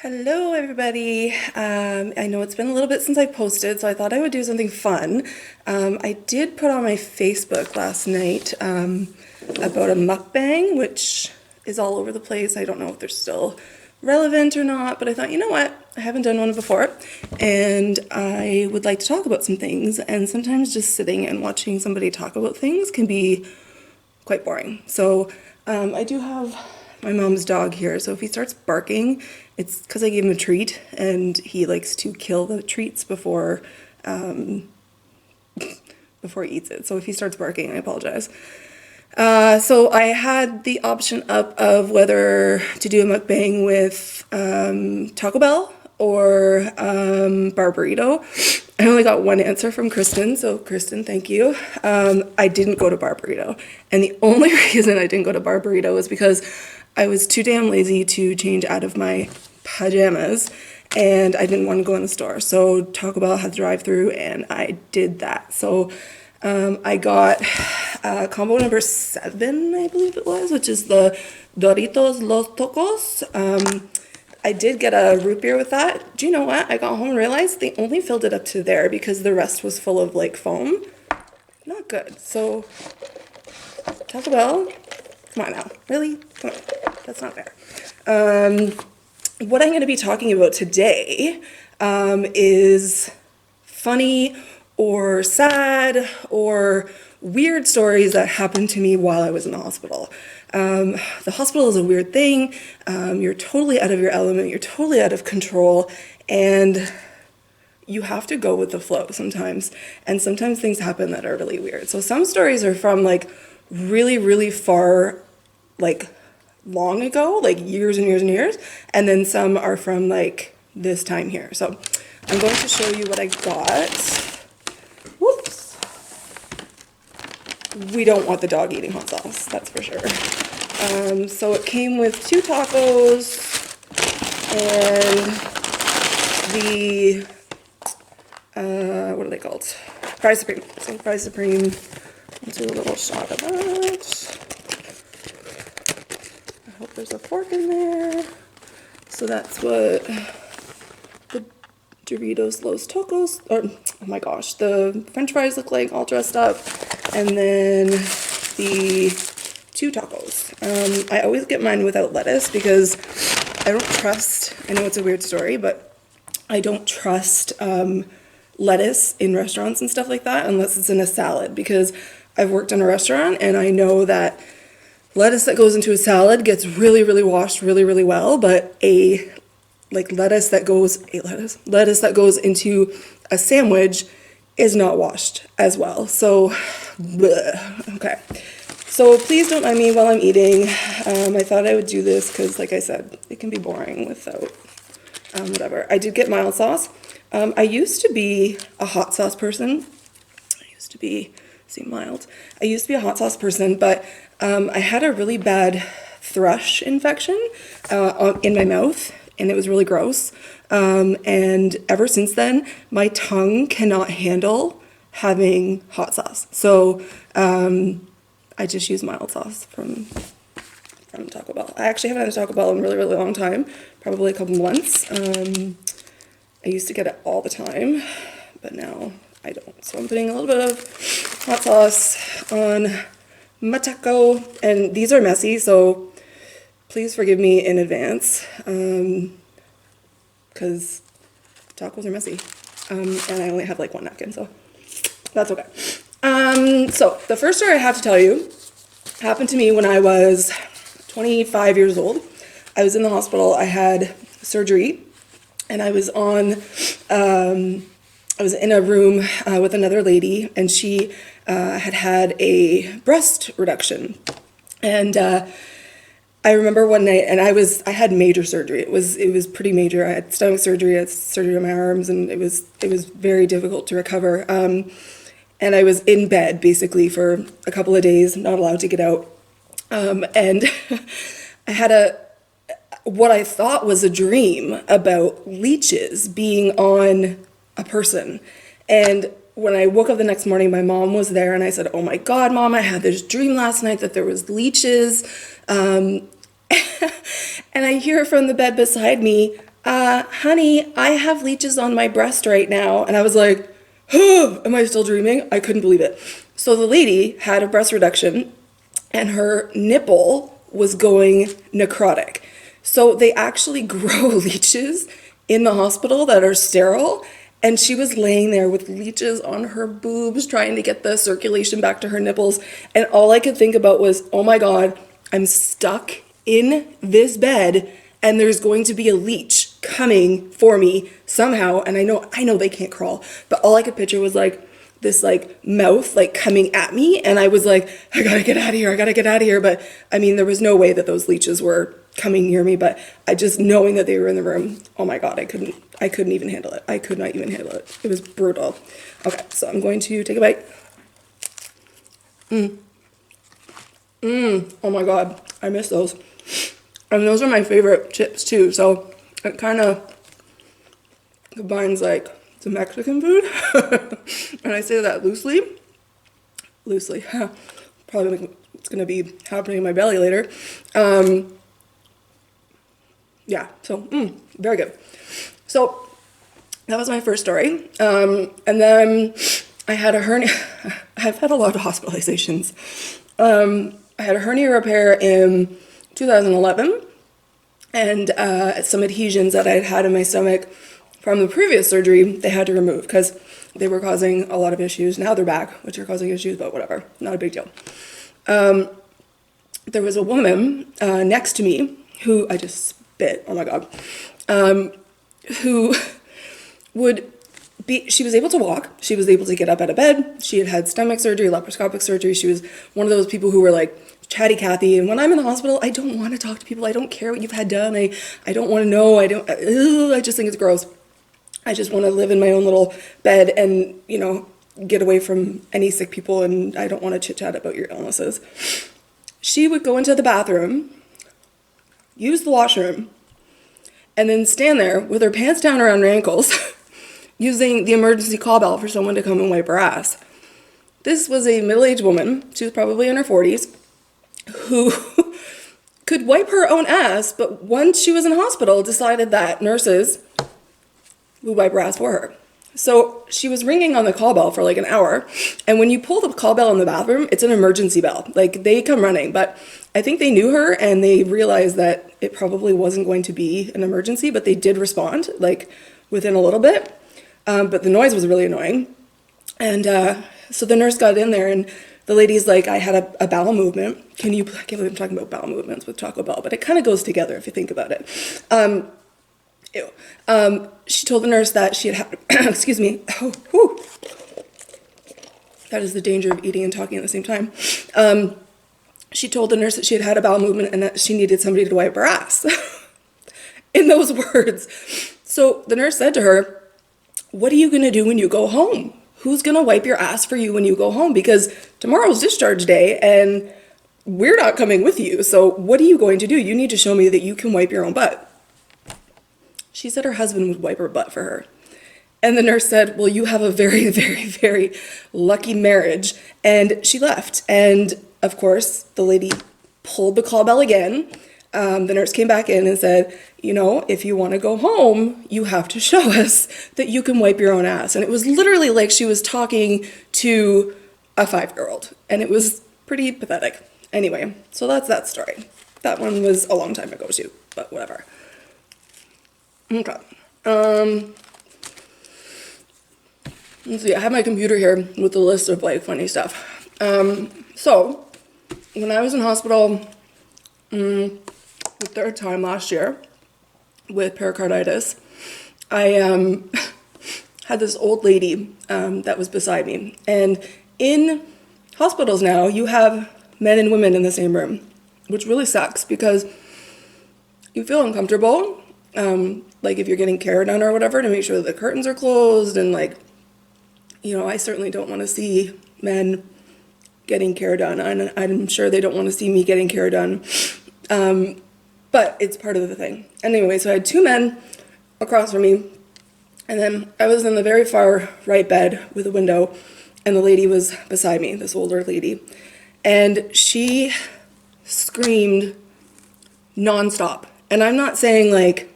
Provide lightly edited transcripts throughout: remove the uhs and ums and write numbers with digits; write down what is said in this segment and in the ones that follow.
Hello everybody. I know it's been a little bit since I posted, so I thought I would do something fun. I did put on my Facebook last night about a mukbang, which is all over the place. I don't know if they're still relevant or not, but I thought, you know what? I haven't done one before, and I would like to talk about some things, and sometimes just sitting and watching somebody talk about things can be quite boring. So I do have my mom's dog here, so if he starts barking, it's because I gave him a treat, and he likes to kill the treats before before he eats it. So if he starts barking, I apologize. So I had the option up of whether to do a mukbang with Taco Bell or bar burrito. I only got one answer from Kristen, so Kristen, thank you. I didn't go to bar burrito, and the only reason I didn't go to bar burrito was because I was too damn lazy to change out of my pajamas, and I didn't want to go in the store. So Taco Bell had drive-through, and I did that. So I got combo number 7, I believe it was, which is the Doritos Los Tocos. I did get a root beer with that. Do you know what? I got home and realized they only filled it up to there because the rest was full of like foam. Not good. So Taco Bell, come on now. Really? Come on. That's not fair. What I'm going to be talking about today is funny or sad or weird stories that happened to me while I was in the hospital. The hospital is a weird thing. You're totally out of your element. You're totally out of control. And you have to go with the flow sometimes. And sometimes things happen that are really weird. So some stories are from like really, really far, like long ago, like years and years and years. And then some are from like this time here. So I'm going to show you what I got. Whoops. We don't want the dog eating hot sauce, that's for sure. So it came with 2 tacos and the, what are they called? Fries Supreme. So Fries Supreme, let's do a little shot of that. I hope there's a fork in there. So that's what the Doritos Los Tacos, or oh my gosh, the French fries look like, all dressed up. And then the 2 tacos. I always get mine without lettuce because I don't trust, I know it's a weird story, but I don't trust lettuce in restaurants and stuff like that unless it's in a salad, because I've worked in a restaurant and I know that lettuce that goes into a salad gets really, really washed really, really well, but lettuce that goes into a sandwich is not washed as well. So, bleh. Okay. So please don't mind me while I'm eating. I thought I would do this because, like I said, it can be boring without whatever. I did get mild sauce. I used to be a hot sauce person. I used to be a hot sauce person, but I had a really bad thrush infection in my mouth, and it was really gross. And ever since then, my tongue cannot handle having hot sauce. So I just use mild sauce from Taco Bell. I actually haven't had a Taco Bell in a really, really long time, probably a couple months. I used to get it all the time, but now I don't. So I'm putting a little bit of hot sauce on my taco, and these are messy, so please forgive me in advance, because tacos are messy, and I only have like 1 napkin, so that's okay. So the first story I have to tell you happened to me when I was 25 years old. I was in the hospital. I had surgery, and I was in a room with another lady, and she had a breast reduction. And I remember one night, and I had major surgery. It was pretty major. I had stomach surgery, I had surgery on my arms, and it was very difficult to recover. And I was in bed basically for a couple of days, not allowed to get out. And I had what I thought was a dream about leeches being on a person. And when I woke up the next morning, my mom was there, and I said, "Oh my God, Mom, I had this dream last night that there was leeches." And I hear from the bed beside me, honey, I have leeches on my breast right now. And I was like, oh, am I still dreaming? I couldn't believe it. So the lady had a breast reduction and her nipple was going necrotic. So they actually grow leeches in the hospital that are sterile. And she was laying there with leeches on her boobs, trying to get the circulation back to her nipples. And all I could think about was, oh my God, I'm stuck in this bed and there's going to be a leech coming for me somehow. And I know they can't crawl, but all I could picture was like this like mouth like coming at me. And I was like, I gotta get out of here. I gotta get out of here. But I mean, there was no way that those leeches were coming near me, but I just knowing that they were in the room, oh my God, I couldn't even handle it. I could not even handle it. It was brutal. Okay, so I'm going to take a bite. Oh my God, I miss those. And those are my favorite chips too, so it kind of combines like some Mexican food. And I say that loosely. Probably like it's gonna be happening in my belly later. Yeah, so very good. So that was my first story. And then I had a hernia. I've had a lot of hospitalizations. I had a hernia repair in 2011 and some adhesions that I'd had in my stomach from the previous surgery they had to remove because they were causing a lot of issues. Now they're back, which are causing issues, but whatever, not a big deal. There was a woman next to me who I just spit, oh my God, who she was able to walk. She was able to get up out of bed. She had had stomach surgery, laparoscopic surgery. She was one of those people who were like chatty Cathy. And when I'm in the hospital, I don't want to talk to people. I don't care what you've had done. I don't want to know. I just think it's gross. I just want to live in my own little bed and, get away from any sick people. And I don't want to chit chat about your illnesses. She would go into the bathroom, use the washroom, and then stand there with her pants down around her ankles, using the emergency call bell for someone to come and wipe her ass. This was a middle-aged woman, she was probably in her 40s, who could wipe her own ass, but once she was in hospital, decided that nurses would wipe her ass for her. So she was ringing on the call bell for like an hour, and when you pull the call bell in the bathroom, it's an emergency bell. Like, they come running, but I think they knew her and they realized that it probably wasn't going to be an emergency, but they did respond, like, within a little bit. But the noise was really annoying. And so the nurse got in there and the lady's like, I had a bowel movement. I can't believe I'm talking about bowel movements with Taco Bell, but it kind of goes together if you think about it. She told the nurse that she had excuse me. Oh, whew. That is the danger of eating and talking at the same time. She told the nurse that she had had a bowel movement and that she needed somebody to wipe her ass. In those words. So the nurse said to her, what are you going to do when you go home? Who's going to wipe your ass for you when you go home? Because tomorrow's discharge day and we're not coming with you. So what are you going to do? You need to show me that you can wipe your own butt. She said her husband would wipe her butt for her. And the nurse said, well, you have a very, very, very lucky marriage. And she left. And of course, the lady pulled the call bell again. The nurse came back in and said, if you want to go home, you have to show us that you can wipe your own ass. And it was literally like she was talking to a 5-year-old. And it was pretty pathetic. Anyway, so that's that story. That one was a long time ago too, but whatever. Okay. Let's see, I have my computer here with a list of like funny stuff. So when I was in hospital the third time last year with pericarditis, I had this old lady that was beside me. And in hospitals now, you have men and women in the same room, which really sucks because you feel uncomfortable. Like if you're getting care done or whatever, to make sure that the curtains are closed and like, I certainly don't want to see men getting care done. And I'm sure they don't want to see me getting care done. But it's part of the thing. Anyway, so I had 2 men across from me. And then I was in the very far right bed with a window. And the lady was beside me, this older lady. And she screamed nonstop. And I'm not saying like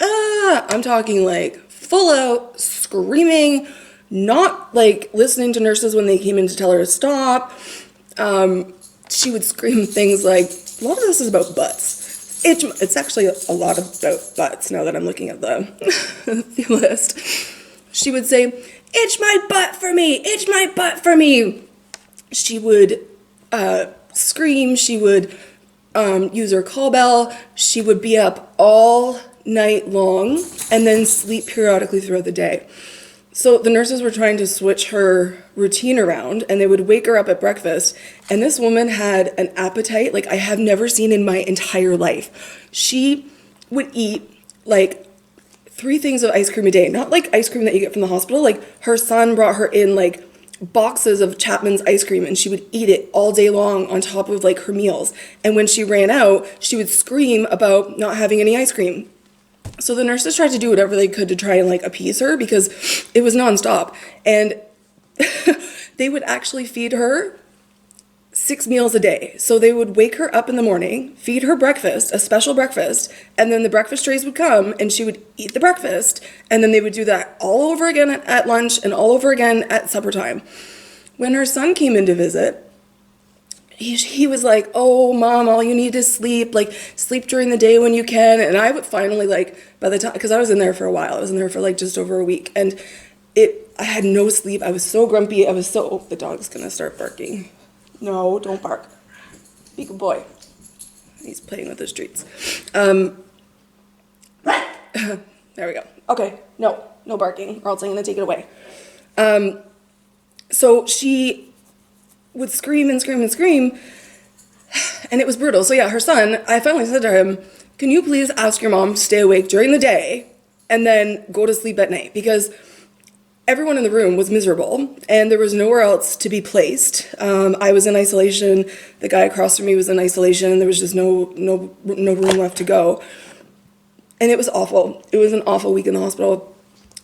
I'm talking like full out screaming, not like listening to nurses when they came in to tell her to stop. She would scream things like, a lot of this is about butts. It's actually a lot about butts now that I'm looking at the, the list. She would say, itch my butt for me, itch my butt for me. She would scream, she would use her call bell, she would be up all night long and then sleep periodically throughout the day. So the nurses were trying to switch her routine around, and they would wake her up at breakfast, and this woman had an appetite like I have never seen in my entire life. She would eat like 3 things of ice cream a day, not like ice cream that you get from the hospital. Like her son brought her in like boxes of Chapman's ice cream, and she would eat it all day long on top of like her meals. And when she ran out, she would scream about not having any ice cream. So the nurses tried to do whatever they could to try and like appease her because it was nonstop. And they would actually feed her 6 meals a day. So they would wake her up in the morning, feed her breakfast, a special breakfast, and then the breakfast trays would come and she would eat the breakfast. And then they would do that all over again at lunch and all over again at supper time. When her son came in to visit, he was like, oh, Mom, all you need is sleep. Like, sleep during the day when you can. And I would finally, like, by the time, because I was in there for a while. I was in there for, like, just over a week. And I had no sleep. I was so grumpy. Oh, the dog's going to start barking. No, don't bark. Be a good boy. He's playing with his treats. There we go. Okay, no barking, or else I'm going to take it away. So she would scream and scream and scream, and it was brutal. So yeah, her son, I finally said to him, can you please ask your mom to stay awake during the day and then go to sleep at night? Because everyone in the room was miserable and there was nowhere else to be placed. I was in isolation, the guy across from me was in isolation, there was just no room left to go. And it was awful. It was an awful week in the hospital.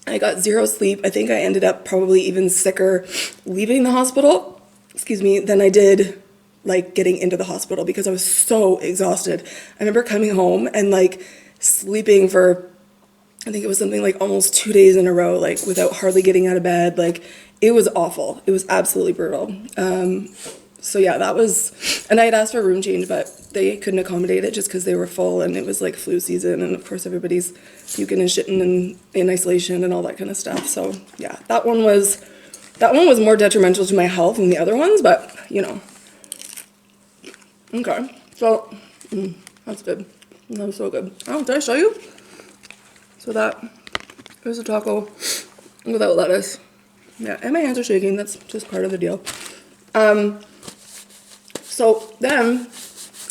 I got 0 sleep. I think I ended up probably even sicker leaving the hospital, than I did like getting into the hospital because I was so exhausted. I remember coming home and like sleeping for, I think it was something like almost 2 days in a row, like without hardly getting out of bed. Like it was awful. It was absolutely brutal. So yeah, that was, and I had asked for a room change, but they couldn't accommodate it just because they were full and it was like flu season. And of course everybody's puking and shitting and in isolation and all that kind of stuff. So yeah, that one was more detrimental to my health than the other ones, but you know. Okay, so that's good. That was so good. Oh, did I show you? So that was a taco without lettuce. Yeah, and my hands are shaking. That's just part of the deal. So then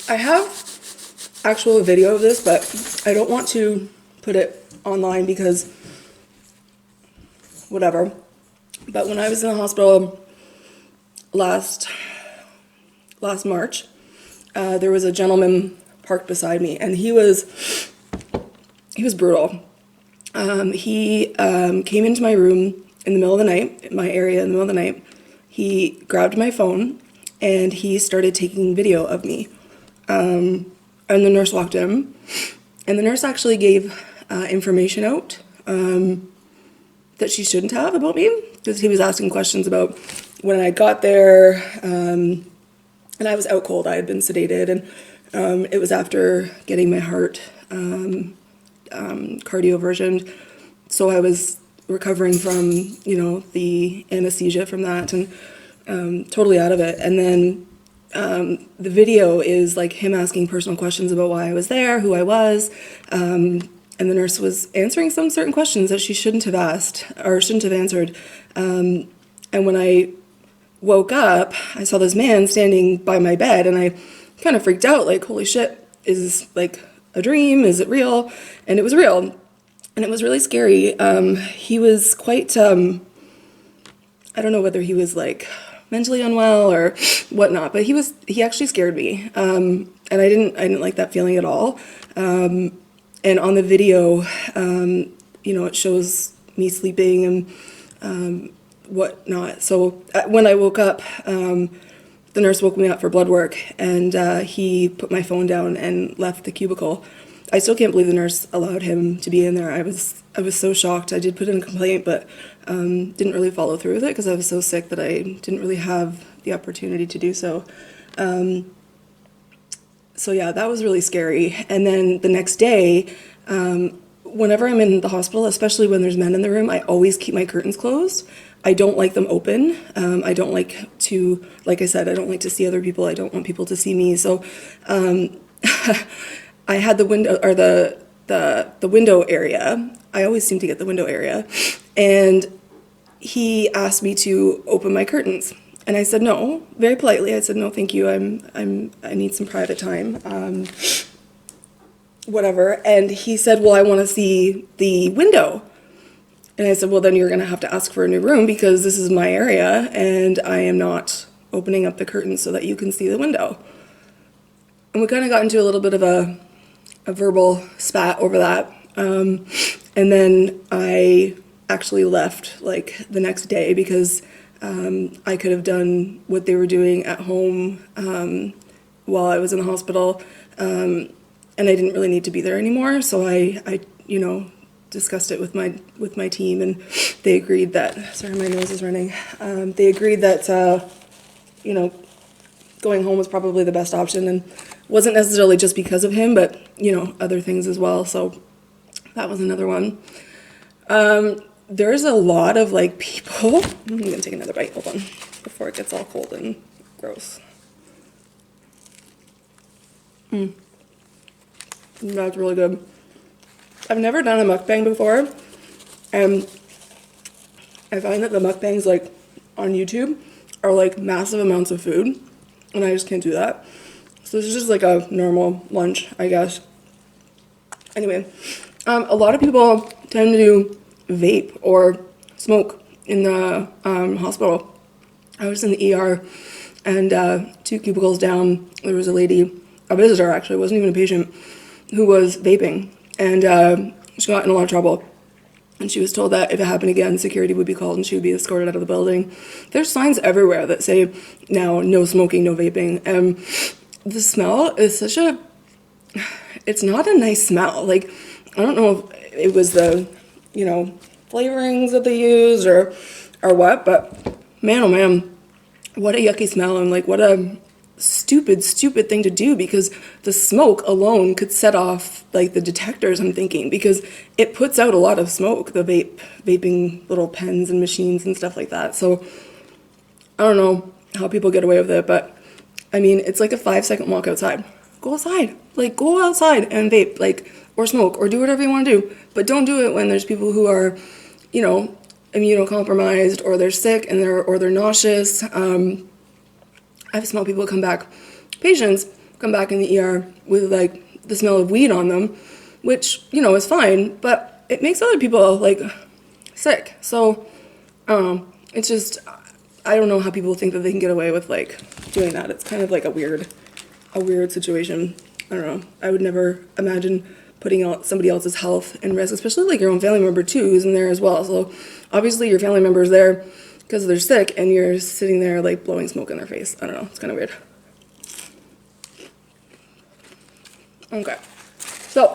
I have actual video of this, but I don't want to put it online because whatever. But when I was in the hospital last March, there was a gentleman parked beside me, and he was brutal. He came into my room in the middle of the night, my area in the middle of the night. He grabbed my phone and he started taking video of me. And the nurse walked in, and the nurse actually gave information out that she shouldn't have about me, because he was asking questions about when I got there, and I was out cold. I had been sedated, and it was after getting my heart cardioversioned, so I was recovering from, you know, the anesthesia from that, and totally out of it. And then the video is like him asking personal questions about why I was there, who I was, and the nurse was answering some certain questions that she shouldn't have asked or shouldn't have answered. And when I woke up, I saw this man standing by my bed, and I kind of freaked out, like, holy shit, is this like a dream? Is it real? And it was real, and it was really scary. He was quite, I don't know whether he was like mentally unwell or whatnot, but he actually scared me. And I didn't like that feeling at all. And on the video, you know, it shows me sleeping and whatnot. So when I woke up, the nurse woke me up for blood work, and he put my phone down and left the cubicle. I still can't believe the nurse allowed him to be in there. I was so shocked. I did put in a complaint, but didn't really follow through with it because I was so sick that I didn't really have the opportunity to do so. So yeah, that was really scary. And then the next day, whenever I'm in the hospital, especially when there's men in the room, I always keep my curtains closed. I don't like them open. I don't like to, like I said, I don't like to see other people. I don't want people to see me. So I had the window, or the window area. I always seem to get the window area. And he asked me to open my curtains. And I said no, very politely. I said, no, thank you. I need some private time. Whatever. And he said, well, I want to see the window. And I said, well, then you're going to have to ask for a new room because this is my area and I am not opening up the curtains so that you can see the window. And we kind of got into a little bit of a verbal spat over that. And then I actually left like the next day because I could have done what they were doing at home while I was in the hospital. And I didn't really need to be there anymore. So I discussed it with my team, and they agreed that, sorry, my nose is running. They agreed that, going home was probably the best option, and wasn't necessarily just because of him, but, other things as well. So that was another one. There's a lot of like people, I'm gonna take another bite, hold on, before it gets all cold and gross. That's really good. I've never done a mukbang before, and I find that the mukbangs like on YouTube are like massive amounts of food, and I just can't do that. So this is just like a normal lunch, I guess. Anyway, a lot of people tend to vape or smoke in the hospital. I was in the ER, and 2 cubicles down, there was a lady, a visitor actually, wasn't even a patient, who was vaping. And she got in a lot of trouble. And she was told that if it happened again, security would be called and she would be escorted out of the building. There's signs everywhere that say now, no smoking, no vaping. And the smell is it's not a nice smell. Like, I don't know if it was the, flavorings that they used or what, but man, oh man, what a yucky smell, and like what a stupid thing to do, because the smoke alone could set off like the detectors, I'm thinking, because it puts out a lot of smoke, the vaping little pens and machines and stuff like that. So I don't know how people get away with it, but I mean, it's like a 5-second walk outside. Go outside, like go outside and vape, like, or smoke, or do whatever you want to do, but don't do it when there's people who are, immunocompromised, or they're sick and they're nauseous. I've smelled people patients come back in the ER with like the smell of weed on them, which, is fine, but it makes other people like sick. So, it's just, I don't know how people think that they can get away with like doing that. It's kind of like a weird situation. I don't know. I would never imagine putting out somebody else's health in risk, especially like your own family member too, who's in there as well. So obviously your family member is there because they're sick, and you're sitting there like blowing smoke in their face. I don't know, it's kind of weird. Okay, so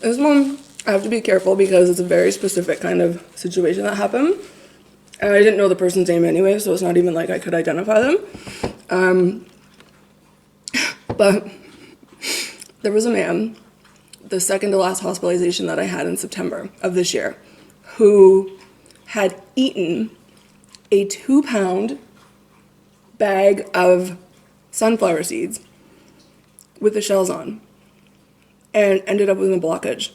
this one I have to be careful because it's a very specific kind of situation that happened, and I didn't know the person's name anyway, so it's not even like I could identify them. But there was a man, the second to last hospitalization that I had in September of this year, who had eaten a 2-pound bag of sunflower seeds with the shells on and ended up with a blockage.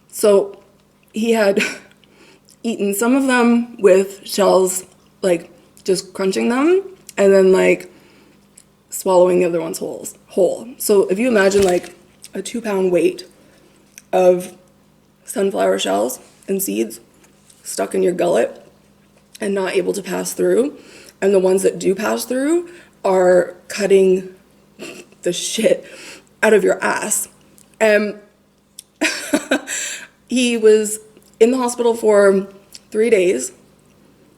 So he had eaten some of them with shells, like just crunching them, and then like swallowing the other ones whole. So if you imagine like a 2-pound weight of sunflower shells and seeds stuck in your gullet and not able to pass through, and the ones that do pass through are cutting the shit out of your ass. And he was in the hospital for 3 days.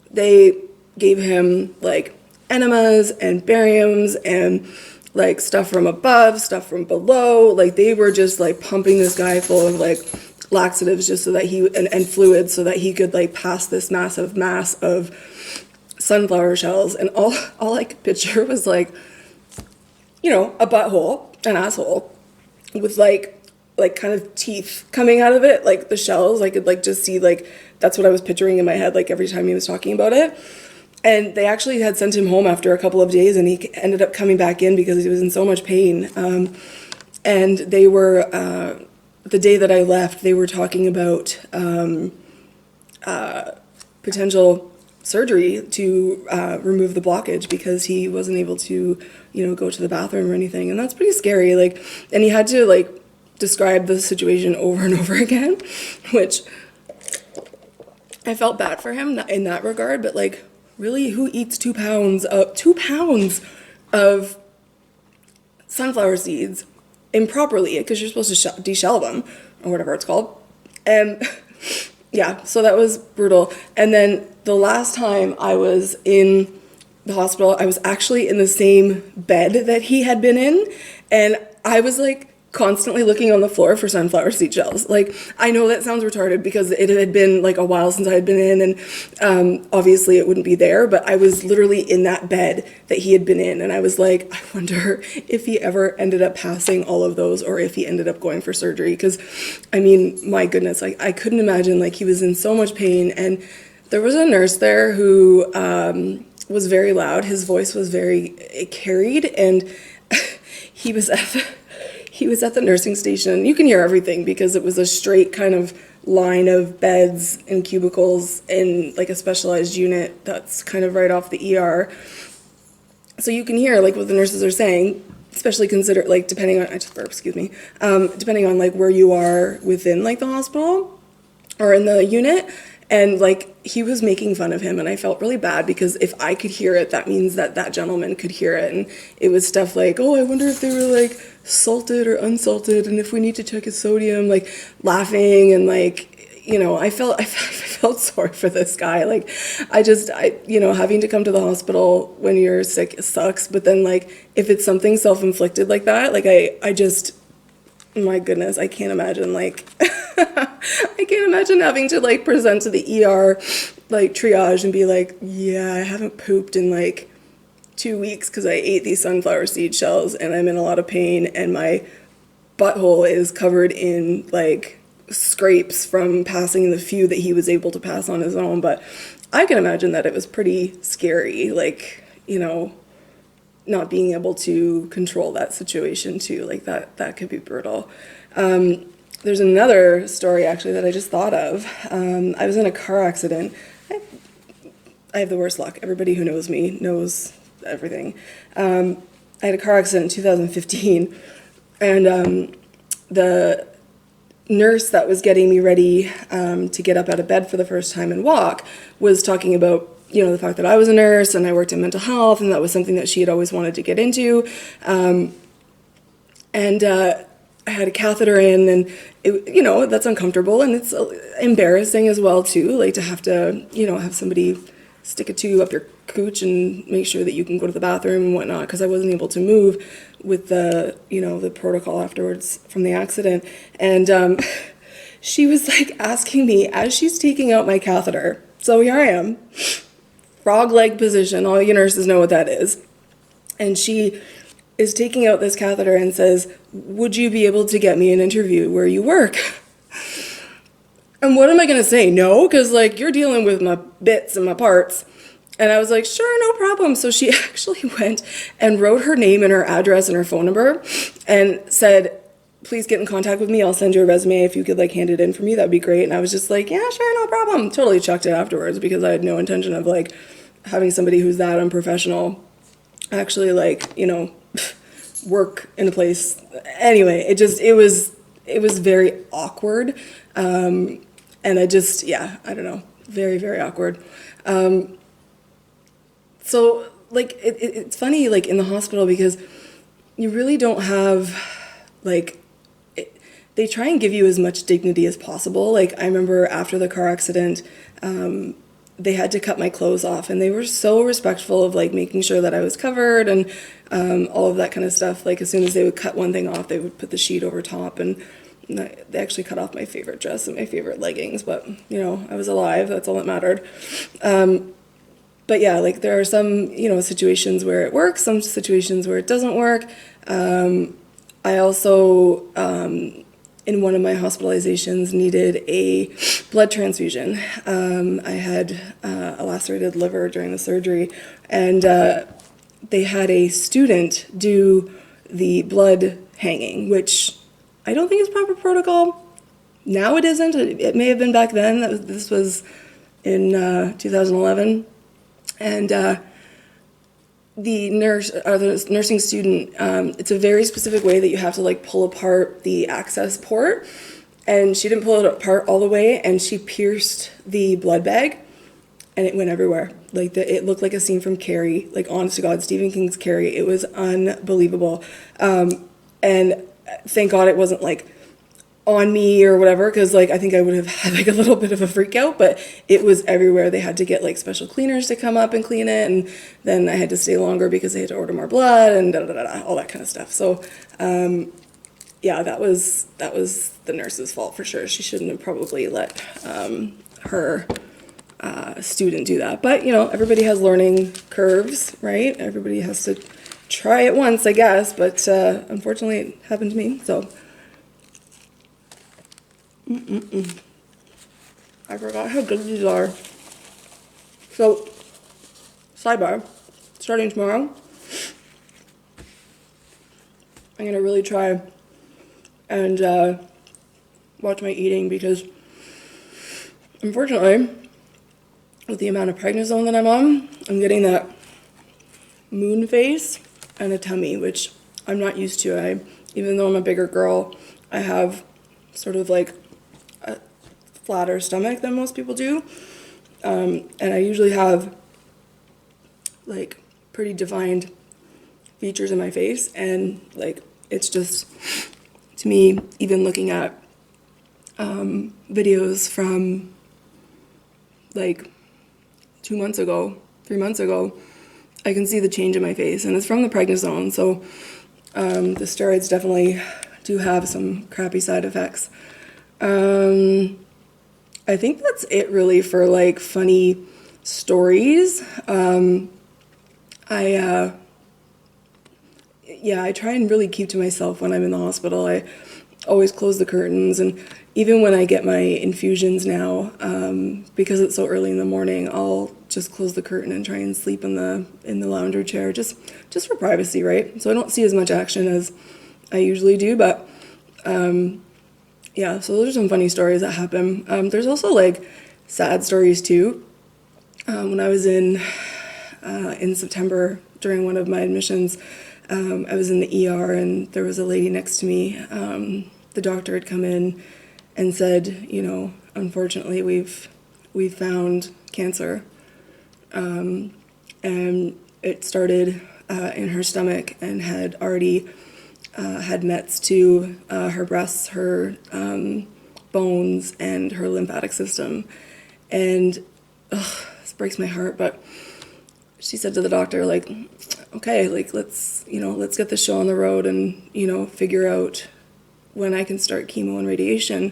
They gave him like enemas and bariums and like stuff from above, stuff from below. Like they were just like pumping this guy full of like laxatives just so that he and fluids so that he could like pass this massive mass of sunflower shells. And all I could picture was like, you know, a butthole, an asshole with like kind of teeth coming out of it, like the shells. I could like just see like that's what I was picturing in my head like every time he was talking about it. And they actually had sent him home after a couple of days, and he ended up coming back in because he was in so much pain. And they were the day that I left, they were talking about potential surgery to remove the blockage because he wasn't able to, you know, go to the bathroom or anything. And that's pretty scary. Like, and he had to like describe the situation over and over again, which I felt bad for him in that regard. But like, really, who eats 2 pounds of sunflower seeds improperly? Because you're supposed to deshell them or whatever it's called. And yeah, so that was brutal. And then the last time I was in the hospital, I was actually in the same bed that he had been in, and I was like constantly looking on the floor for sunflower seed shells. Like, I know that sounds retarded because it had been like a while since I had been in, and obviously it wouldn't be there, but I was literally in that bed that he had been in, and I was like, I wonder if he ever ended up passing all of those or if he ended up going for surgery. Because, I mean, my goodness, like, I couldn't imagine, like, he was in so much pain, and there was a nurse there who was very loud. His voice was very carried, and he was at the nursing station. You can hear everything because it was a straight kind of line of beds and cubicles in like a specialized unit that's kind of right off the ER. So you can hear like what the nurses are saying, especially consider like depending on, I just burped, excuse me, depending on like where you are within like the hospital or in the unit. And like he was making fun of him, and I felt really bad because if I could hear it, that means that that gentleman could hear it. And it was stuff like, oh, I wonder if they were like salted or unsalted, and if we need to check his sodium, like laughing. And like, you know, I felt sorry for this guy. Like you know, having to come to the hospital when you're sick sucks, but then like if it's something self-inflicted like that, like I just, my goodness, I can't imagine like I can't imagine having to like present to the ER like triage and be like, yeah, I haven't pooped in like 2 weeks because I ate these sunflower seed shells and I'm in a lot of pain and my butthole is covered in like scrapes from passing the few that he was able to pass on his own. But I can imagine that it was pretty scary, like, you know, not being able to control that situation too. Like that could be brutal. There's another story actually that I just thought of. I was in a car accident. I have the worst luck. Everybody who knows me knows everything. I had a car accident in 2015, and the nurse that was getting me ready to get up out of bed for the first time and walk was talking about, you know, the fact that I was a nurse and I worked in mental health, and that was something that she had always wanted to get into. I had a catheter in, and it, you know, that's uncomfortable, and it's embarrassing as well too, like to have to, you know, have somebody stick a tube up your cooch and make sure that you can go to the bathroom and whatnot, because I wasn't able to move with the, you know, the protocol afterwards from the accident. And she was like asking me as she's taking out my catheter. So here I am, frog leg position. All you nurses know what that is. And she is taking out this catheter and says, would you be able to get me an interview where you work? And what am I going to say? No, because like you're dealing with my bits and my parts. And I was like, sure, no problem. So she actually went and wrote her name and her address and her phone number and said, please get in contact with me. I'll send you a resume. If you could like hand it in for me, that'd be great. And I was just like, yeah, sure, no problem. Totally chucked it afterwards because I had no intention of like having somebody who's that unprofessional actually like, you know, work in a place. Anyway, it was very awkward. And I just, yeah, I don't know, very, very awkward. So like, it's funny, like in the hospital, because you really don't have like, they try and give you as much dignity as possible. Like I remember after the car accident, they had to cut my clothes off, and they were so respectful of like making sure that I was covered and all of that kind of stuff. Like as soon as they would cut one thing off, they would put the sheet over top, and they actually cut off my favorite dress and my favorite leggings, but you know, I was alive, that's all that mattered. But yeah, like there are some, you know, situations where it works, some situations where it doesn't work. I also, in one of my hospitalizations, needed a blood transfusion. I had a lacerated liver during the surgery, and they had a student do the blood hanging, which I don't think is proper protocol. Now it isn't. It may have been back then. This was in 2011. And the nurse or the nursing student, it's a very specific way that you have to like pull apart the access port, and she didn't pull it apart all the way, and she pierced the blood bag, and it went everywhere. Like it looked like a scene from Carrie, like honest to God, Stephen King's Carrie. It was unbelievable, and thank God it wasn't like on me or whatever, because like I think I would have had like a little bit of a freak out, but it was everywhere. They had to get like special cleaners to come up and clean it, and then I had to stay longer because they had to order more blood and all that kind of stuff. So yeah, that was the nurse's fault for sure. She shouldn't have probably let her student do that, but you know, everybody has learning curves, right? Everybody has to try it once, I guess, but unfortunately it happened to me. So I forgot how good these are. So, sidebar, starting tomorrow, I'm gonna really try and watch my eating, because unfortunately, with the amount of prednisone that I'm on, I'm getting that moon face and a tummy, which I'm not used to. Even though I'm a bigger girl, I have sort of like a flatter stomach than most people do, and I usually have like pretty defined features in my face, and like it's just, to me, even looking at videos from like 2 months ago, 3 months ago, I can see the change in my face, and it's from the prednisone. So the steroids definitely do have some crappy side effects. I think that's it really for like funny stories. I try and really keep to myself when I'm in the hospital. I always close the curtains, and even when I get my infusions now, because it's so early in the morning, I'll just close the curtain and try and sleep in the lounger chair, just for privacy, right? So I don't see as much action as I usually do, but yeah, so those are some funny stories that happen. There's also like sad stories too. When I was in September during one of my admissions, I was in the ER, and there was a lady next to me. The doctor had come in and said, you know, unfortunately we've found cancer, and it started in her stomach and had already had mets to her breasts, her bones, and her lymphatic system. And this breaks my heart, but she said to the doctor, like, okay, like let's get the show on the road and, you know, figure out when I can start chemo and radiation.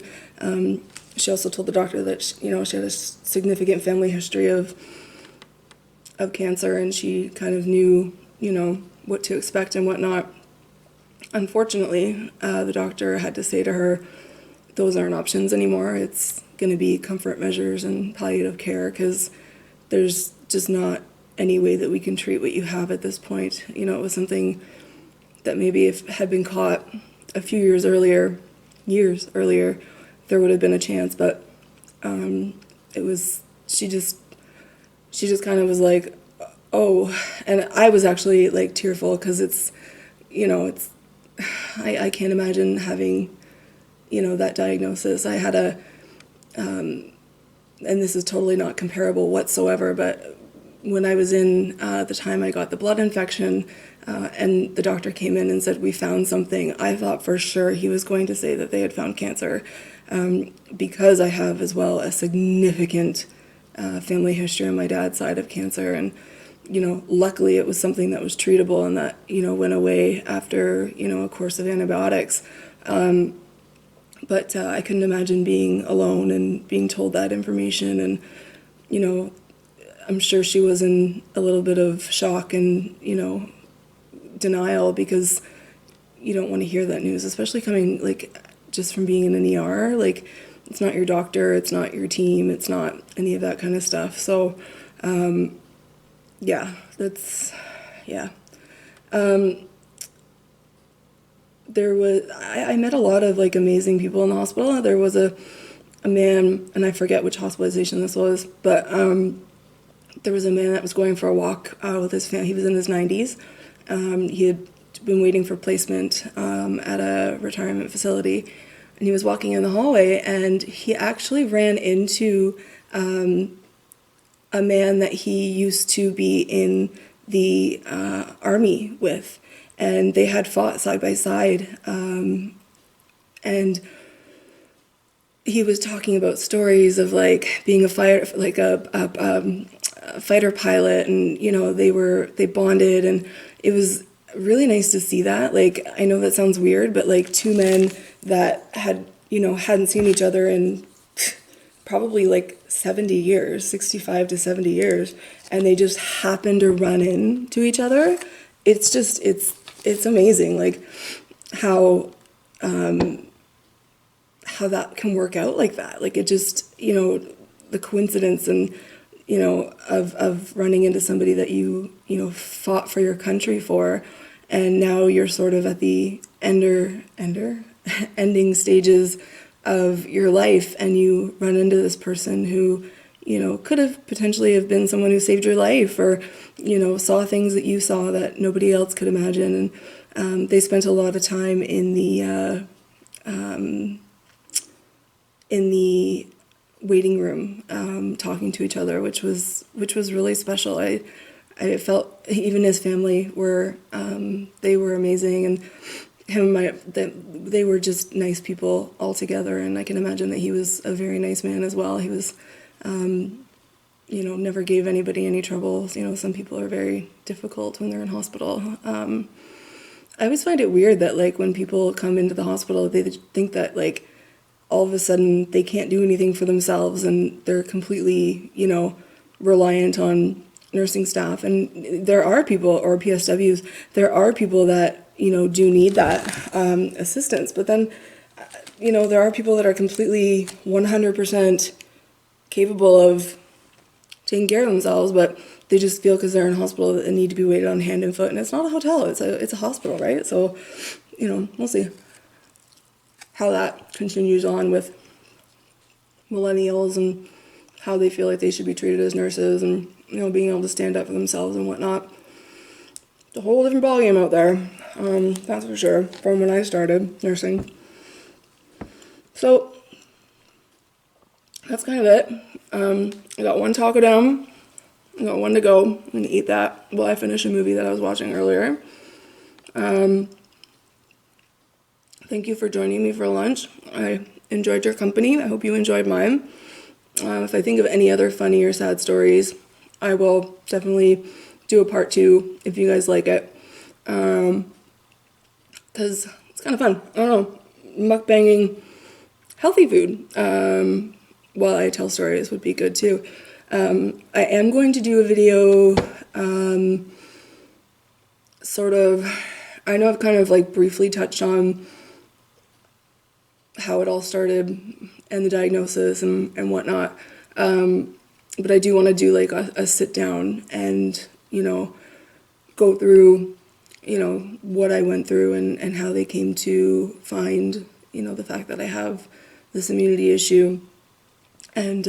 She also told the doctor that she had a significant family history of cancer, and she kind of knew, you know, what to expect and whatnot. Unfortunately, the doctor had to say to her, those aren't options anymore. It's going to be comfort measures and palliative care, because there's just not any way that we can treat what you have at this point. You know, it was something that maybe if had been caught a few years earlier, there would have been a chance, but she just kind of was like, oh, and I was actually like tearful, because it's, you know, I can't imagine having, you know, that diagnosis. I had and this is totally not comparable whatsoever, but when I was in the time I got the blood infection, and the doctor came in and said, we found something, I thought for sure he was going to say that they had found cancer, because I have as well a significant family history on my dad's side of cancer, and luckily it was something that was treatable and that went away after a course of antibiotics. But I couldn't imagine being alone and being told that information, and I'm sure she was in a little bit of shock and denial, because you don't want to hear that news, especially coming just from being in an ER. It's not your doctor, it's not your team, it's not any of that kind of stuff. So yeah, yeah. I met a lot of amazing people in the hospital. There was a man, and I forget which hospitalization this was, but there was a man that was going for a walk with his family. He was in his 90s. He had been waiting for placement at a retirement facility, and he was walking in the hallway, and he actually ran into a man that he used to be in the army with, and they had fought side by side, and he was talking about stories of being a fighter, a fighter pilot, and they bonded, and it was really nice to see that. I know that sounds weird, but two men that hadn't seen each other in probably 70 years, 65 to 70 years, and they just happened to run into each other. It's amazing how that can work out like that. It just, the coincidence and of running into somebody that you fought for your country for, and now you're sort of at the ending stages of your life, and you run into this person who could have potentially have been someone who saved your life, or saw things that you saw that nobody else could imagine. And they spent a lot of time in the waiting room, talking to each other, which was really special. I felt even his family were they were amazing, and they were just nice people all together. And I can imagine that he was a very nice man as well. He was never gave anybody any trouble. Some people are very difficult when they're in hospital. I always find it weird that when people come into the hospital, they think that all of a sudden they can't do anything for themselves, and they're completely reliant on nursing staff. And there are people, or PSWs, there are people that do need that assistance, but then there are people that are completely 100% capable of taking care of themselves, but they just feel because they're in a hospital that they need to be waited on hand and foot. And it's not a hotel, it's a hospital, right? So we'll see how that continues on with millennials and how they feel like they should be treated as nurses, and being able to stand up for themselves and whatnot. It's a whole different ballgame out there, that's for sure, from when I started nursing. So that's kind of it. I got one taco down. I got one to go. I'm going to eat that while I finish a movie that I was watching earlier. Thank you for joining me for lunch. I enjoyed your company. I hope you enjoyed mine. If I think of any other funny or sad stories, I will definitely do a part 2 if you guys like it. Because it's kind of fun. I don't know. Mukbanging healthy food while I tell stories would be good too. I am going to do a video, I know I've kind of briefly touched on how it all started and the diagnosis and whatnot. But I do want to do a sit down and, go through, what I went through and how they came to find, the fact that I have this immunity issue. And,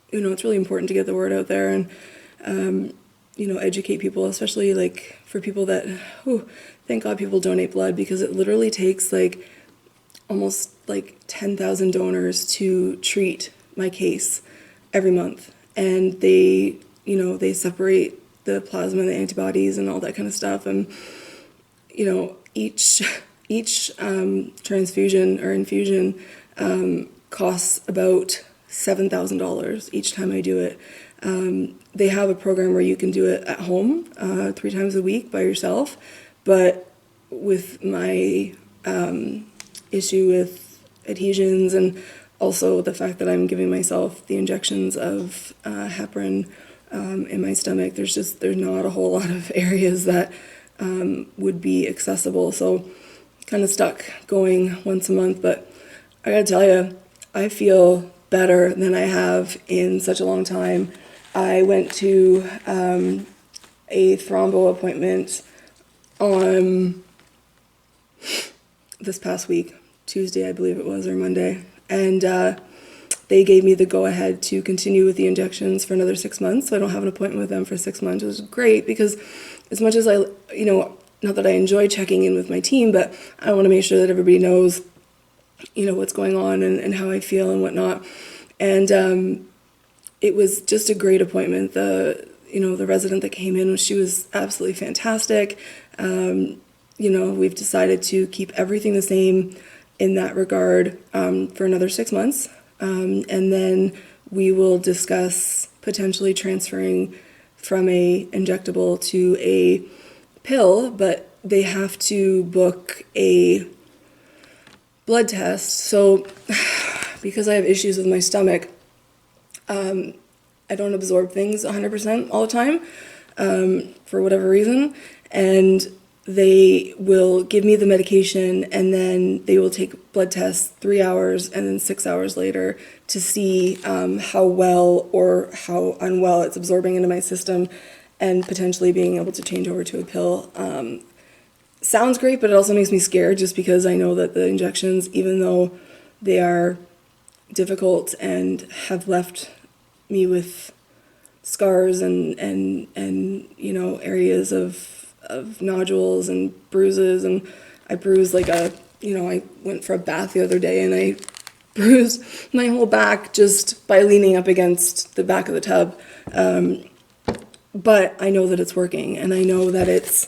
it's really important to get the word out there and, educate people, especially for people that, thank God people donate blood, because it literally takes almost 10,000 donors to treat my case every month. And they, they separate the plasma and the antibodies and all that kind of stuff. And, each transfusion or infusion costs about $7,000 each time I do it. They have a program where you can do it at home 3 times a week by yourself, but with my issue with adhesions and also the fact that I'm giving myself the injections of heparin in my stomach, there's not a whole lot of areas that would be accessible, so kind of stuck going once a month. But I gotta tell you, I feel better than I have in such a long time. I went to a thrombo appointment on this past week, Tuesday I believe it was, or Monday, and they gave me the go-ahead to continue with the injections for another 6 months, so I don't have an appointment with them for 6 months, which is great, because as much as I, not that I enjoy checking in with my team, but I want to make sure that everybody knows, what's going on and how I feel and whatnot. And it was just a great appointment. The resident that came in, she was absolutely fantastic. We've decided to keep everything the same in that regard for another 6 months. And then we will discuss potentially transferring from a injectable to a pill, but they have to book a blood test. So because I have issues with my stomach, I don't absorb things 100% all the time for whatever reason, and they will give me the medication, and then they will take blood tests 3 hours and then 6 hours later to see how well or how unwell it's absorbing into my system, and potentially being able to change over to a pill. Sounds great, but it also makes me scared, just because I know that the injections, even though they are difficult and have left me with scars and areas of nodules and bruises, and I bruised I went for a bath the other day and I bruised my whole back just by leaning up against the back of the tub. But I know that it's working, and I know that it's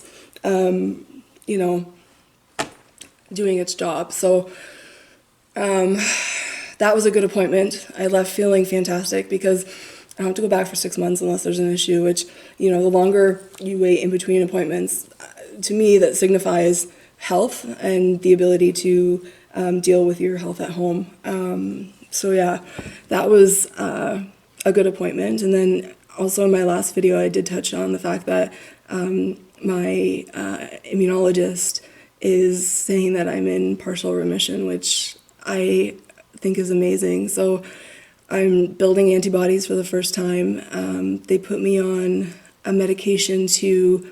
doing its job. So that was a good appointment. I left feeling fantastic, because I don't have to go back for 6 months unless there's an issue, which, the longer you wait in between appointments, to me that signifies health and the ability to deal with your health at home. So yeah, that was a good appointment. And then also in my last video, I did touch on the fact that my immunologist is saying that I'm in partial remission, which I think is amazing. So I'm building antibodies for the first time. They put me on a medication to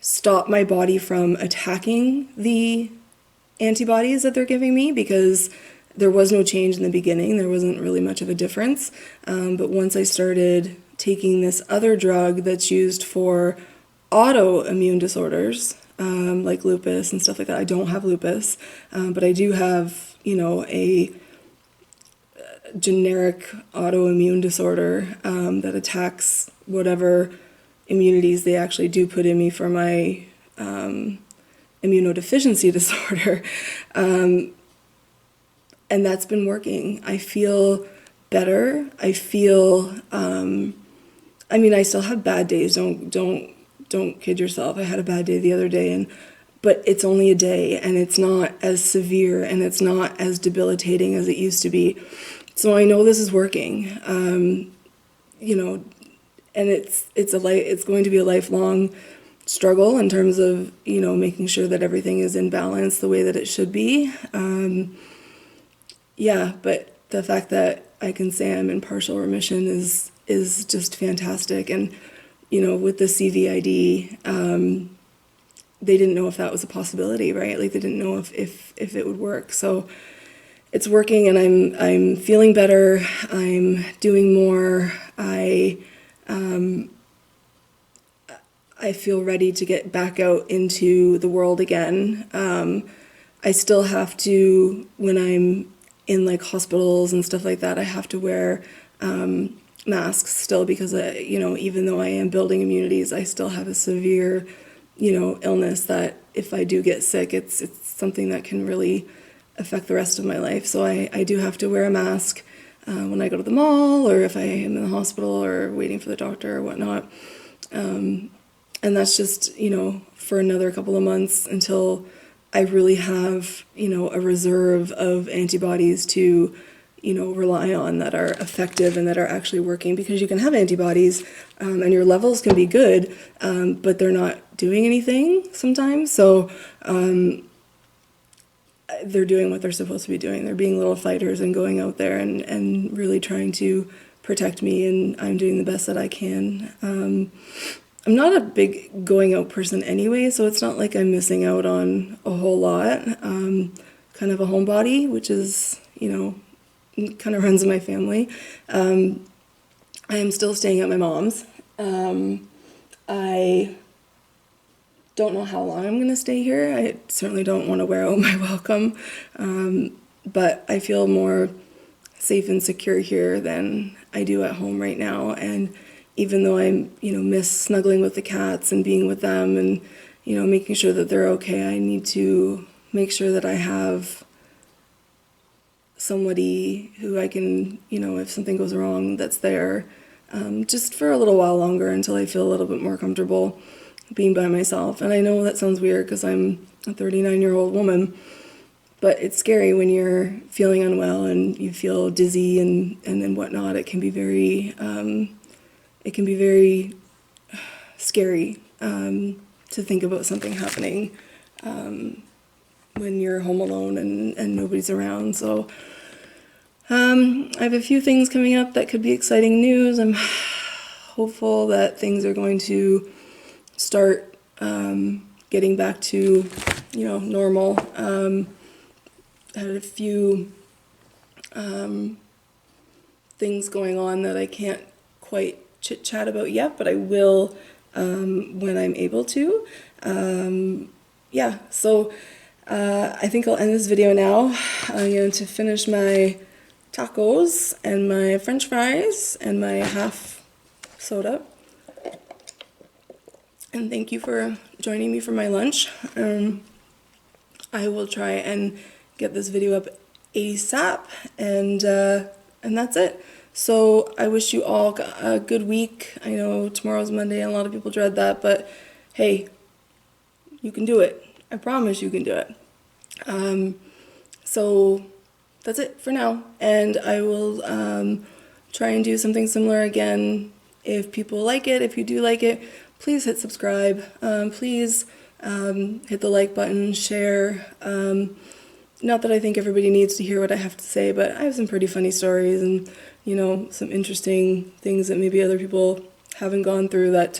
stop my body from attacking the antibodies that they're giving me, because there was no change in the beginning. There wasn't really much of a difference. But once I started taking this other drug that's used for autoimmune disorders, like lupus and stuff like that. I don't have lupus, but I do have, a generic autoimmune disorder that attacks whatever immunities they actually do put in me for my immunodeficiency disorder. And that's been working. I feel better. I feel, I still have bad days. Don't kid yourself. I had a bad day the other day, but it's only a day, and it's not as severe, and it's not as debilitating as it used to be. So I know this is working, and it's going to be a lifelong struggle in terms of, making sure that everything is in balance the way that it should be. But the fact that I can say I'm in partial remission is just fantastic. And with the CVID, they didn't know if that was a possibility, right? Like, they didn't know if it would work. So it's working, and I'm feeling better. I'm doing more. I feel ready to get back out into the world again. I still have to, when I'm in hospitals and stuff like that, I have to wear masks still, because even though I am building immunities, I still have a severe illness that if I do get sick, it's something that can really affect the rest of my life. So I do have to wear a mask. when I go to the mall or if I am in the hospital or waiting for the doctor or whatnot. And that's just, for another couple of months until I really have, a reserve of antibodies to, rely on that are effective and that are actually working, because you can have antibodies and your levels can be good, but they're not doing anything sometimes. So they're doing what they're supposed to be doing. They're being little fighters and going out there and really trying to protect me, and I'm doing the best that I can. I'm not a big going out person anyway, so it's not like I'm missing out on a whole lot. Kind of a homebody, which is, kind of runs in my family. I am still staying at my mom's. I don't know how long I'm going to stay here. I certainly don't want to wear out my welcome, but I feel more safe and secure here than I do at home right now. And even though I, miss snuggling with the cats and being with them and, making sure that they're okay, I need to make sure that I have somebody who I can, if something goes wrong, that's there, just for a little while longer until I feel a little bit more comfortable being by myself. And I know that sounds weird because I'm a 39-year-old woman, but it's scary when you're feeling unwell and you feel dizzy and whatnot. It can be very scary to think about something happening when you're home alone and nobody's around. So I have a few things coming up that could be exciting news. I'm hopeful that things are going to start getting back to, normal. I had a few things going on that I can't quite chit-chat about yet, but I will when I'm able to. So I think I'll end this video now. I'm going to finish my tacos and my french fries and my half soda. And thank you for joining me for my lunch. I will try and get this video up ASAP, and that's it. So I wish you all a good week. I know tomorrow's Monday and a lot of people dread that, but hey, you can do it. I promise you can do it. So that's it for now, and I will try and do something similar again if people like it. If you do like it, please hit subscribe. Please hit the like button, share. Not that I think everybody needs to hear what I have to say, but I have some pretty funny stories and, some interesting things that maybe other people haven't gone through that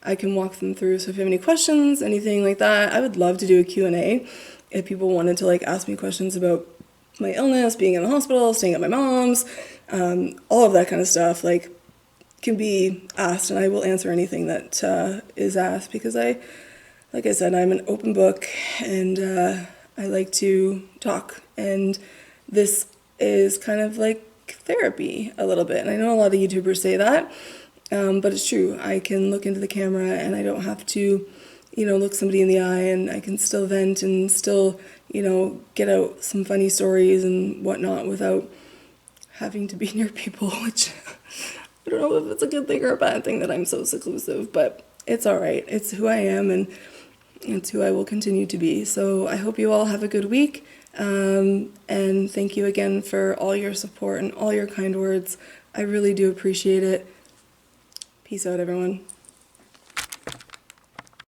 I can walk them through. So if you have any questions, anything like that, I would love to do a Q&A if people wanted to ask me questions about my illness, being in the hospital, staying at my mom's, all of that kind of stuff, can be asked, and I will answer anything that is asked, because like I said, I'm an open book, and I like to talk, and this is kind of like therapy a little bit. And I know a lot of YouTubers say that, but it's true. I can look into the camera and I don't have to, look somebody in the eye, and I can still vent and still, get out some funny stories and whatnot without having to be near people, which I don't know if it's a good thing or a bad thing that I'm so seclusive, but it's all right. It's who I am, and it's who I will continue to be. So I hope you all have a good week, and thank you again for all your support and all your kind words. I really do appreciate it. Peace out, everyone.